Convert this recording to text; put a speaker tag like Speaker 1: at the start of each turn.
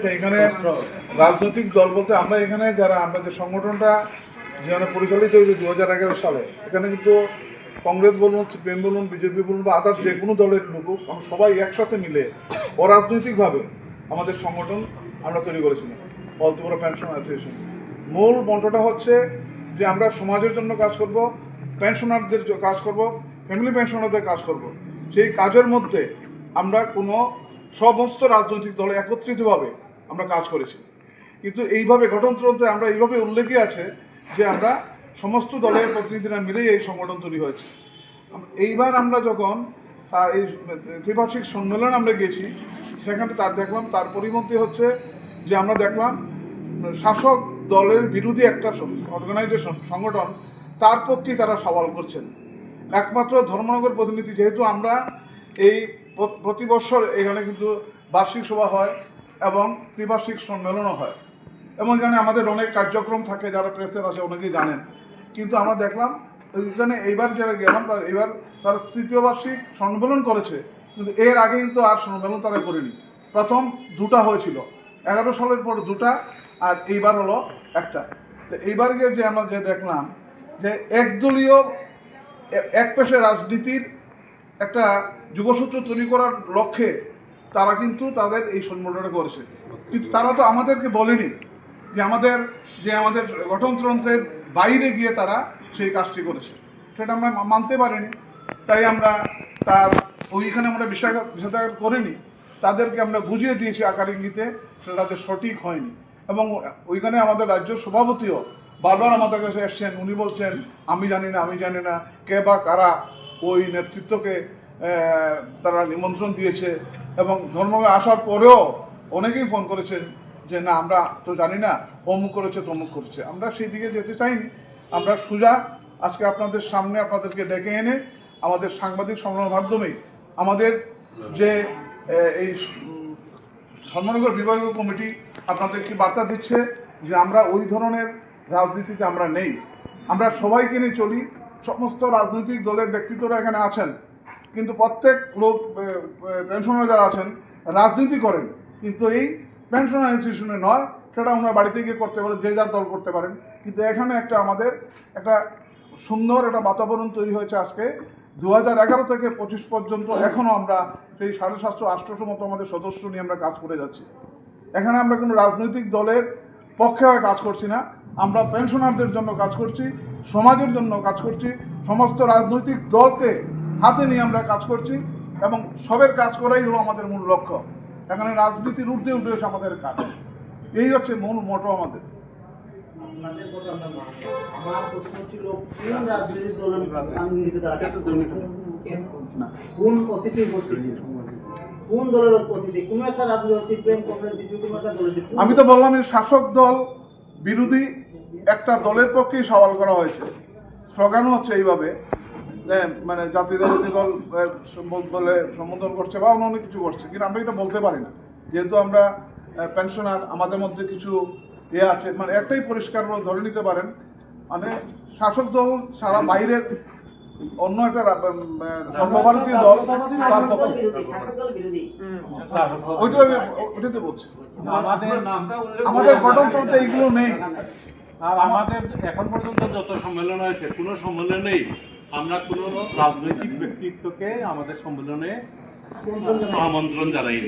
Speaker 1: যে এখানে রাজনৈতিক দল বলতে আমরা এখানে যারা আমরা যে সংগঠনটা যেখানে পরিচালিত হয়েছে 2011 সালে, এখানে কিন্তু কংগ্রেস বলুন, সিপিএম বলুন, বিজেপি বলুন বা আদার্স যে কোনো দলের লোক আমরা সবাই একসাথে মিলে অরাজনৈতিকভাবে আমাদের সংগঠন আমরা তৈরি করেছিলাম, অল ত্রিপুরা পেনশন অ্যাসোসিয়েশন। মূল মন্ত্রটা হচ্ছে যে আমরা সমাজের জন্য কাজ করব, পেনশনারদের কাজ করব, ফ্যামিলি পেনশনারদের কাজ করব। সেই কাজের মধ্যে আমরা কোনো সমস্ত রাজনৈতিক দলে একত্রিতভাবে আমরা কাজ করেছি। কিন্তু এইভাবে গঠনতন্ত্রে আমরা এইভাবে উল্লেখই আছে যে আমরা সমস্ত দলের প্রতিনিধিরা মিলেই এই সংগঠন তৈরি হয়েছে। এইবার আমরা যখন এই ত্রিবার্ষিক সম্মেলন আমরা গেছি, সেখানে দেখলাম তার পরিমন্ত্রী হচ্ছে যে আমরা দেখলাম শাসক দলের বিরোধী একটা অর্গানাইজেশন সংগঠন, তার পক্ষেই তারা সওয়াল করছেন। একমাত্র ধর্মনগর প্রতিনিধি, যেহেতু আমরা এই প্রতি বছর এখানে কিন্তু বার্ষিক সভা হয় এবং ত্রিবার্ষিক সম্মেলনও হয় এবং এখানে আমাদের অনেক কার্যক্রম থাকে, যারা প্রেসের আছে অনেকেই জানেন। কিন্তু আমরা দেখলাম এখানে এইবার যারা গেলাম এইবার তারা তৃতীয় বার্ষিক সম্মেলন করেছে, কিন্তু এর আগে কিন্তু আর সম্মেলন তারা করেনি। প্রথম দুটা হয়েছিল 11 সালের পর দুটা, আর এইবার হলো একটা। তো এইবার গিয়ে যে আমরা যে দেখলাম যে একদলীয় একপেশে রাজনীতির একটা যুগসূত্র তৈরি করার লক্ষ্যে তারা কিন্তু তাদের এই সম্মেলনটা করেছে। কিন্তু তারা তো আমাদেরকে বলেনি যে আমাদের গঠনতন্ত্রের বাইরে গিয়ে তারা সেই কাজটি করেছে, সেটা আমরা মানতে পারিনি। তাই আমরা ওইখানে আমরা বিষয়টা করিনি, তাদেরকে আমরা বুঝিয়ে দিয়েছি আকার ইঙ্গিতে, সেটা সঠিক হয়নি। এবং ওইখানে আমাদের রাজ্য সভাপতিও বারবার আমাদের কাছে এসছেন, উনি বলছেন আমি জানি না কে বা কারা ওই নেতৃত্বকে তারা নিমন্ত্রণ দিয়েছে। এবং ধর্মকে আসার পরেও অনেকেই ফোন করেছেন যে না আমরা তো জানি না, অমুক করেছে তমুক করেছে। আমরা সেই দিকে যেতে চাইনি। আমরা সোজা আজকে আপনাদের সামনে আপনাদেরকে ডেকে এনে আমাদের সাংবাদিক সম্মেলনের মাধ্যমে আমাদের যে এই ধর্মনগর বিভাগীয় কমিটি আপনাদেরকে বার্তা দিচ্ছে যে আমরা ওই ধরনের রাজনীতিতে আমরা নেই। আমরা সবাইকে নিয়ে চলি, সমস্ত রাজনৈতিক দলের ব্যক্তিত্বরা এখানে আছেন, কিন্তু প্রত্যেক লোক পেনশনার যারা আছেন রাজনীতি করেন, কিন্তু এই পেনশনার ইনস্টিটিউশনে নয়, সেটা ওনার বাড়িতে গিয়ে করতে পারেন, যে যার দল করতে পারেন। কিন্তু এখানে আমাদের একটা সুন্দর একটা বাতাবরণ তৈরি হয়েছে। আজকে 2011 থেকে 25 পর্যন্ত এখনও আমরা সেই 750-800 মতো আমাদের সদস্য নিয়ে আমরা কাজ করে যাচ্ছি। এখানে আমরা কোনো রাজনৈতিক দলের পক্ষে হয়ে কাজ করছি না, আমরা পেনশনারদের জন্য কাজ করছি, সমাজের জন্য কাজ করছি, সমস্ত রাজনৈতিক দলকে হাতে নিয়ে আমরা কাজ করছি এবং সবের কাজ করাই হলো আমাদের মূল লক্ষ্য। এখানে রাজনীতির ঊর্ধ্বে উঠে আমাদের কাজ, এই হচ্ছে মূল মোটো আমাদের।
Speaker 2: আমার প্রশ্ন ছিল কোন রাজনৈতিক দলের কোন অতিথি কোন দলের অতিথি, কোন একটা রাজনৈতিক
Speaker 1: আমি তো বললাম এই শাসক দল বিরোধী একটা দলের পক্ষেই সওয়াল করা হয়েছে। স্লোগানও হচ্ছে এইভাবে মানে জাতীয়তাবাদী দল বলে সম্বোধন করছে বা অন্য অনেক কিছু করছে, কিন্তু আমরা এটা বলতে পারি না, যেহেতু আমরা পেনশনার, আমাদের মধ্যে কিছু আছে। মানে একটাই পরিষ্কার ধরে নিতে পারেন, মানে শাসক দল ছাড়া বাইরের অন্য একটা সর্বভারতীয় দল ওইটাতে বলছে আমাদের গঠনতন্ত্রে এইগুলো নেই।
Speaker 3: আর আমাদের এখন পর্যন্ত যত সম্মেলন হয়েছে কোনো সম্মেলনেই আমরা কোনো রাজনৈতিক ব্যক্তিত্বকে আমাদের সম্মেলনে আমন্ত্রণ জানাইনি।